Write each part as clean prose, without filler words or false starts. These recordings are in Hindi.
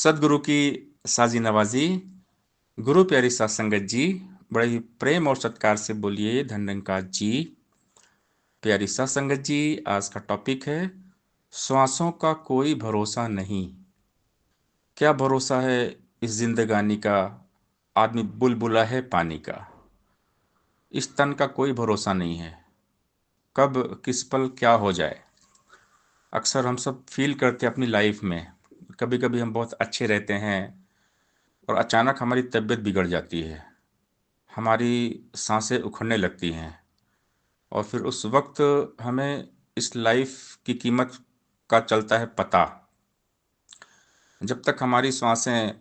सदगुरु की साजी नवाजी। गुरु प्यारी सात संगत जी, बड़े ही प्रेम और सत्कार से बोलिए धन्यंकार जी। प्यारी सात संगत जी, आज का टॉपिक है श्वासों का कोई भरोसा नहीं। क्या भरोसा है इस जिंदगानी का, आदमी बुलबुला है पानी का। इस तन का कोई भरोसा नहीं है, कब किस पल क्या हो जाए। अक्सर हम सब फील करते हैं अपनी लाइफ में, कभी कभी हम बहुत अच्छे रहते हैं और अचानक हमारी तबीयत बिगड़ जाती है, हमारी सांसें उखड़ने लगती हैं और फिर उस वक्त हमें इस लाइफ की कीमत का चलता है पता। जब तक हमारी सांसें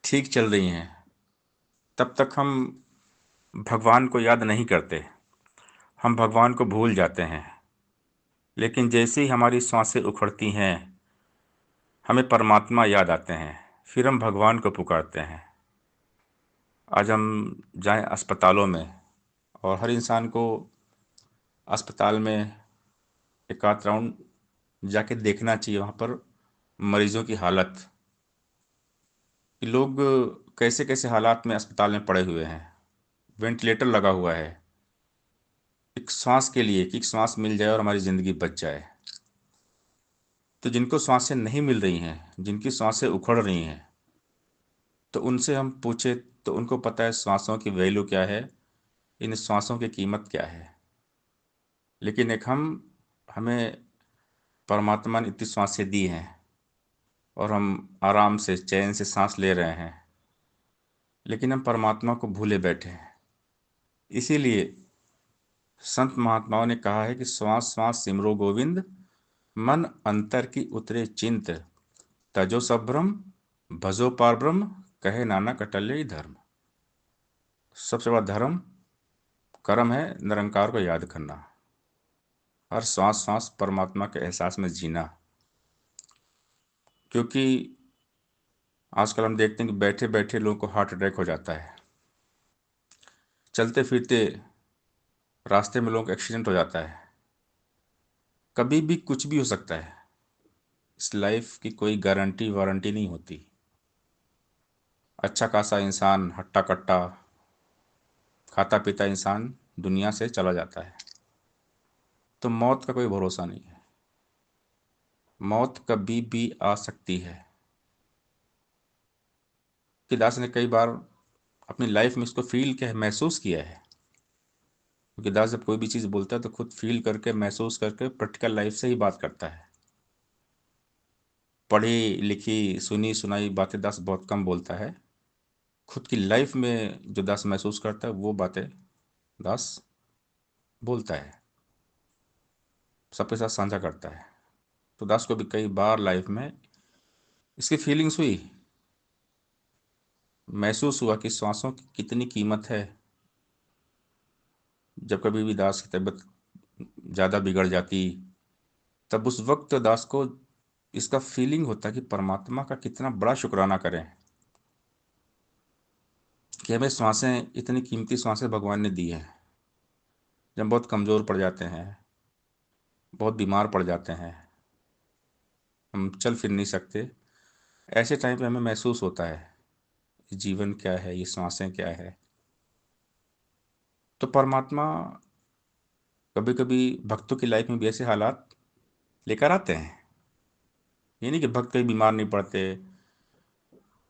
ठीक चल रही हैं तब तक हम भगवान को याद नहीं करते, हम भगवान को भूल जाते हैं। लेकिन जैसे ही हमारी सांसें उखड़ती हैं हमें परमात्मा याद आते हैं, फिर हम भगवान को पुकारते हैं। आज हम जाएं अस्पतालों में और हर इंसान को अस्पताल में एक आध राउंड जाके देखना चाहिए, वहाँ पर मरीजों की हालत, कि लोग कैसे कैसे हालात में अस्पताल में पड़े हुए हैं। वेंटिलेटर लगा हुआ है एक सांस के लिए कि एक सांस मिल जाए और हमारी ज़िंदगी बच जाए। तो जिनको सांसें नहीं मिल रही हैं, जिनकी सांसें उखड़ रही हैं, तो उनसे हम पूछे तो उनको पता है सांसों की वैल्यू क्या है, इन सांसों की कीमत क्या है। लेकिन एक हमें परमात्मा ने इतनी सांसें दी हैं और हम आराम से चैन से सांस ले रहे हैं, लेकिन हम परमात्मा को भूले बैठे हैं। इसीलिए संत महात्माओं ने कहा है कि श्वास श्वास सिमरो गोविंद, मन अंतर की उतरे चिंत, तजो संभ्रम भजो पारब्रह्म, कहे नानक अटल्य धर्म। सबसे बड़ा धर्म कर्म है निरंकार को याद करना, हर सांस सांस परमात्मा के एहसास में जीना। क्योंकि आजकल हम देखते हैं कि बैठे बैठे लोगों को हार्ट अटैक हो जाता है, चलते फिरते रास्ते में लोगों का एक्सीडेंट हो जाता है। कभी भी कुछ भी हो सकता है, इस लाइफ की कोई गारंटी वारंटी नहीं होती। अच्छा खासा इंसान हट्टा कट्टा खाता पीता इंसान दुनिया से चला जाता है। तो मौत का कोई भरोसा नहीं है, मौत कभी भी आ सकती है। कि दास ने कई बार अपनी लाइफ में इसको फील किया है, महसूस किया है। क्योंकि दास जब कोई भी चीज़ बोलता है तो खुद फील करके महसूस करके प्रैक्टिकल लाइफ से ही बात करता है। पढ़ी लिखी सुनी सुनाई बातें दास बहुत कम बोलता है। खुद की लाइफ में जो दास महसूस करता है वो बातें दास बोलता है, सबके साथ साझा करता है। तो दास को भी कई बार लाइफ में इसकी फीलिंग्स हुई, महसूस हुआ कि सांसों की कितनी कीमत है। जब कभी भी दास की तबीयत ज़्यादा बिगड़ जाती तब उस वक्त दास को इसका फीलिंग होता कि परमात्मा का कितना बड़ा शुक्राना करें कि हमें सांसें, इतनी कीमती सांसें भगवान ने दी हैं। जब हम बहुत कमज़ोर पड़ जाते हैं, बहुत बीमार पड़ जाते हैं, हम चल फिर नहीं सकते, ऐसे टाइम पे हमें महसूस होता है ये जीवन क्या है, ये सांसें क्या है। तो परमात्मा कभी कभी भक्तों की लाइफ में भी ऐसे हालात लेकर आते हैं। ये नहीं कि भक्त कहीं बीमार नहीं पड़ते,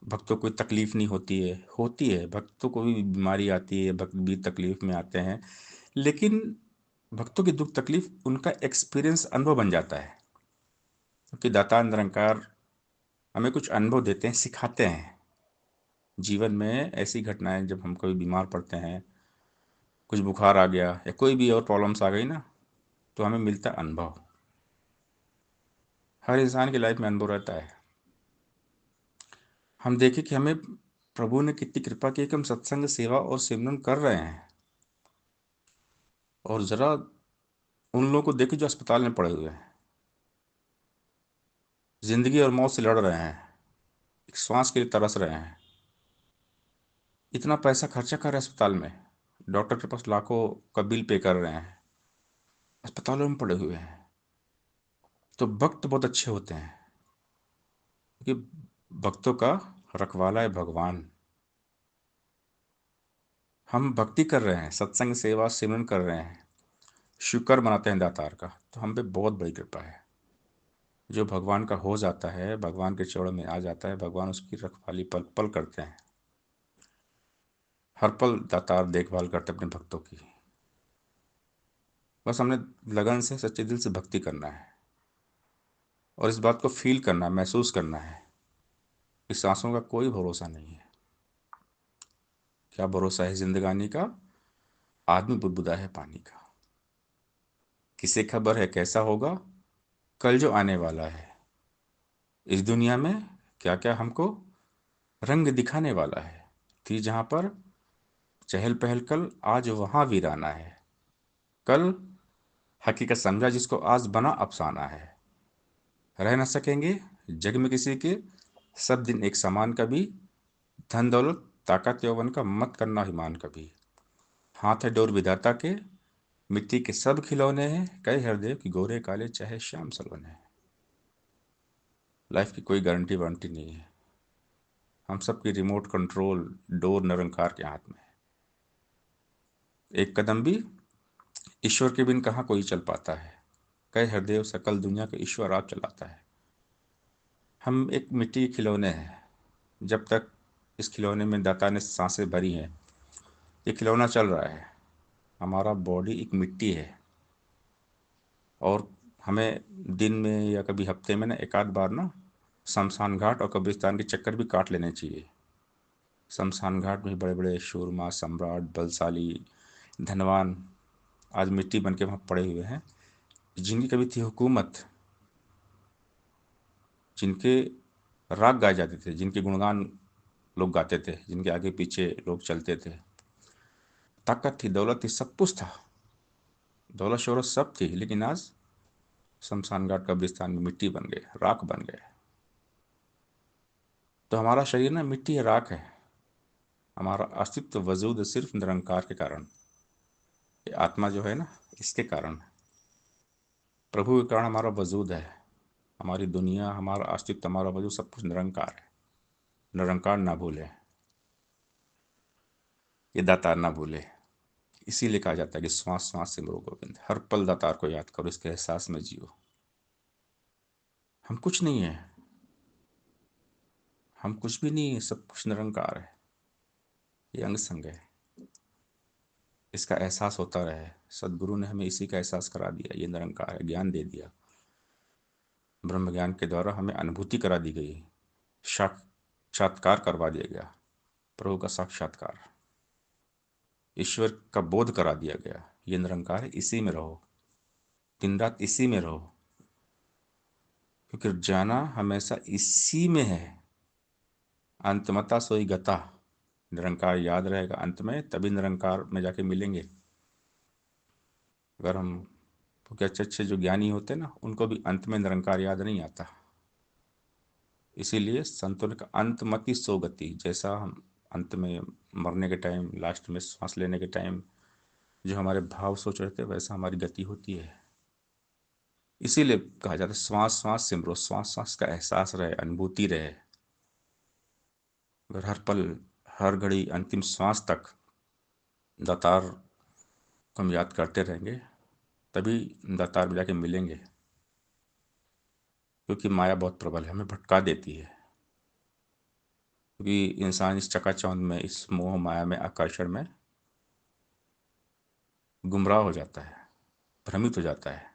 भक्तों को कोई तकलीफ नहीं होती है, होती है, भक्तों को भी बीमारी आती है, भक्त भी तकलीफ में आते हैं। लेकिन भक्तों की दुख तकलीफ उनका एक्सपीरियंस अनुभव बन जाता है। क्योंकि दाता निरंकार हमें कुछ अनुभव देते हैं, सिखाते हैं। जीवन में ऐसी घटनाएं जब हम कभी बीमार पड़ते हैं, कुछ बुखार आ गया या कोई भी और प्रॉब्लम्स आ गई ना, तो हमें मिलता है अनुभव। हर इंसान की लाइफ में अनुभव रहता है। हम देखें कि हमें प्रभु ने कितनी कृपा की कि हम सत्संग सेवा और सिमरन कर रहे हैं। और ज़रा उन लोगों को देखो जो अस्पताल में पड़े हुए हैं, जिंदगी और मौत से लड़ रहे हैं, एक श्वास के लिए तरस रहे हैं, इतना पैसा खर्चा कर रहे हैं अस्पताल में, डॉक्टर के पास लाखों का बिल पे कर रहे हैं, अस्पतालों में पड़े हुए हैं। तो भक्त बहुत अच्छे होते हैं, क्योंकि भक्तों का रखवाला है भगवान। हम भक्ति कर रहे हैं, सत्संग सेवा सिमरन कर रहे हैं, शुक्र मनाते हैं दातार का, तो हम पे बहुत बड़ी कृपा है। जो भगवान का हो जाता है, भगवान के चरणों में आ जाता है, भगवान उसकी रखवाली पल पल करते हैं। हर पल दातार देखभाल करते हैं अपने भक्तों की। बस हमने लगन से सच्चे दिल से भक्ति करना है और इस बात को फील करना, महसूस करना है कि सांसों का कोई भरोसा नहीं है। क्या भरोसा है जिंदगानी का? आदमी बुदबुदा है पानी का। किसे खबर है कैसा होगा कल जो आने वाला है। इस दुनिया में क्या क्या हमको रंग दिखाने वाला है। थी जहां पर चहल पहल कल, आज वहां वीराना है। कल हकीकत समझा जिसको, आज बना अफसाना है। रह न सकेंगे जग में किसी के सब दिन एक समान कभी। धन दौलत ताकत यौवन का मत करना अभिमान कभी। हाथ है डोर विधाता के, मिट्टी के सब खिलौने हैं, कई हृदय की गोरे काले चाहे श्याम सलोने हैं। लाइफ की कोई गारंटी वारंटी नहीं है। हम सबकी रिमोट कंट्रोल डोर निरंकार के हाथ में है। एक कदम भी ईश्वर के बिन कहाँ कोई चल पाता है। कई हृदय सकल दुनिया के ईश्वर आप चलाता है। हम एक मिट्टी के खिलौने हैं। जब तक इस खिलौने में दाता ने सांसें भरी हैं, ये खिलौना चल रहा है। हमारा बॉडी एक मिट्टी है और हमें दिन में या कभी हफ्ते में ना एक आध बार ना शमशान घाट और कब्रिस्तान के चक्कर भी काट लेने चाहिए। शमशान घाट में बड़े बड़े शूरमा, सम्राट, बलशाली, धनवान आज मिट्टी बन के वहाँ पड़े हुए हैं, जिनकी कभी थी हुकूमत, जिनके राग गाए जाते थे, जिनके गुणगान लोग गाते थे, जिनके आगे पीछे लोग चलते थे। ताकत थी, दौलत थी, सब कुछ था, दौलत शोहरत सब थी, लेकिन आज शमशान घाट कब्रिस्तान में मिट्टी बन गए, राख बन गए। तो हमारा शरीर ना मिट्टी है, राख है। हमारा अस्तित्व वजूद सिर्फ निरंकार के कारण। ये आत्मा जो है ना, इसके कारण, प्रभु के कारण हमारा वजूद है। हमारी दुनिया, हमारा अस्तित्व, हमारा वजूद, सब कुछ निरंकार है। निरंकार ना भूले, ये दातार ना भूले। इसीलिए कहा जाता है कि श्वास श्वास सिमरो गोविंद। हर पल दातार को याद करो, इसके एहसास में जियो। हम कुछ नहीं है, हम कुछ भी नहीं है, सब कुछ निरंकार है। ये अंग संग है, इसका एहसास होता रहे। सदगुरु ने हमें इसी का एहसास करा दिया, ये निरंकार है, ज्ञान दे दिया। ब्रह्म ज्ञान के द्वारा हमें अनुभूति करा दी गई, साक्षात्कार करवा दिया गया, प्रभु का साक्षात्कार, ईश्वर का बोध करा दिया गया। ये निरंकार है, इसी में रहो, दिन रात इसी में रहो, क्योंकि जाना हमेशा इसी में है। अंतमता सोई गता। निरंकार याद रहेगा अंत में, तभी निरंकार में जाके मिलेंगे। अगर हम, क्योंकि अच्छे अच्छे जो ज्ञानी होते हैं ना, उनको भी अंत में निरंकार याद नहीं आता। इसीलिए संतों ने कहा अंतमति सो गति। जैसा हम अंत में मरने के टाइम, लास्ट में सांस लेने के टाइम जो हमारे भाव सोच रहे थे, वैसा हमारी गति होती है। इसीलिए कहा जाता है श्वास श्वास सिमरो, श्वास श्वास का एहसास रहे, अनुभूति रहे। अगर हर पल, हर घड़ी, अंतिम श्वास तक दातार को हम याद करते रहेंगे, तभी दातार में जाके मिलेंगे। क्योंकि माया बहुत प्रबल है, हमें भटका देती है। क्योंकि इंसान इस चकाचौंध में, इस मोह माया में, आकर्षण में गुमराह हो जाता है, भ्रमित हो जाता है।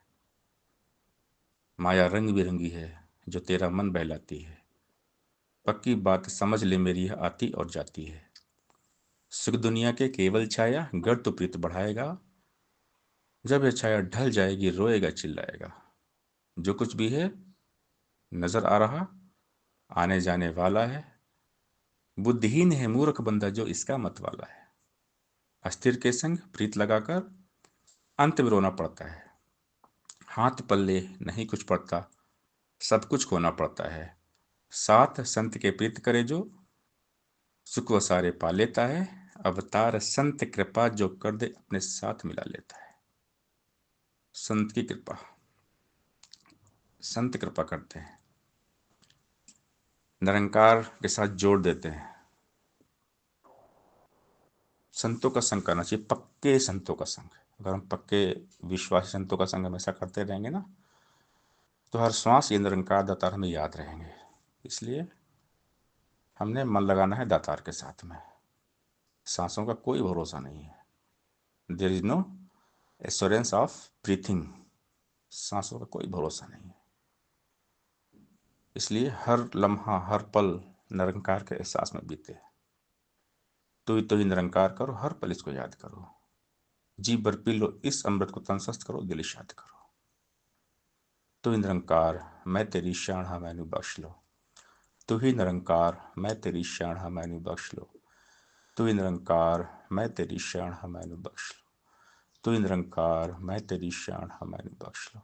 माया रंग बिरंगी है, जो तेरा मन बहलाती है। पक्की बात समझ ले मेरी, यह आती और जाती है। सुख दुनिया के केवल छाया, गर तो प्रीत बढ़ाएगा। जब यह छाया ढल जाएगी, रोएगा चिल्लाएगा। जो कुछ भी है नजर आ रहा, आने जाने वाला है। बुद्धिहीन है मूर्ख बंदा जो इसका मत वाला है। अस्थिर के संग प्रीत लगाकर अंत में रोना पड़ता है। हाथ पल्ले नहीं कुछ पड़ता, सब कुछ खोना पड़ता है। साथ संत के प्रीत करे जो, सुख व सारे पा लेता है। अवतार संत कृपा जो कर दे, अपने साथ मिला लेता है। संत की कृपा, संत कृपा करते हैं। निरंकार के साथ जोड़ देते हैं। संतों का संग करना चाहिए, पक्के संतों का संग। अगर हम पक्के विश्वासी संतों का संग हमेशा करते रहेंगे ना, तो हर श्वास ये निरंकार दातार हमें याद रहेंगे। इसलिए हमने मन लगाना है दातार के साथ में। सांसों का कोई भरोसा नहीं है। There is no assurance of breathing. सांसों का कोई भरोसा नहीं है। इसलिए हर लम्हा हर पल निरंकार के एहसास में बीते। तो ही निरंकार करो, हर पल इसको याद करो। जी भर पी लो इस अमृत को, तनसस्त करो, दिल शाद करो। तू ही निरंकार मैं तेरी शान हाँ मैनू बख्श लो। तू ही निरंकार मैं तेरी शान हाँ मैनू बख्श लो। तू ही निरंकार मैं तेरी शान हाँ मैनू बख्श लो। तू ही निरंकार मैं तेरी शान हाँ मैनू बख्श लो।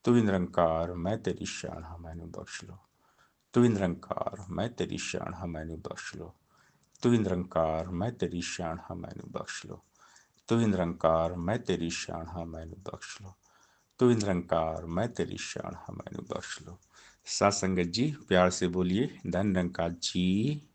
तू ही निरंकार मैं तेरी शान हाँ मैनू बख्श लो। तू ही निरंकार मैं तेरी शान हाँ मैनू बख्श लो। तू ही निरंकार मैं तेरी शान हाँ मैनू बख्श लो। तू ही निरंकार मैं तेरी शान हाँ मैनू बख्श लो। तू ही निरंकार मैं तेरी शान हाँ मैनू बख्श लो। सात संगत जी प्यार से बोलिए धन निरंकार जी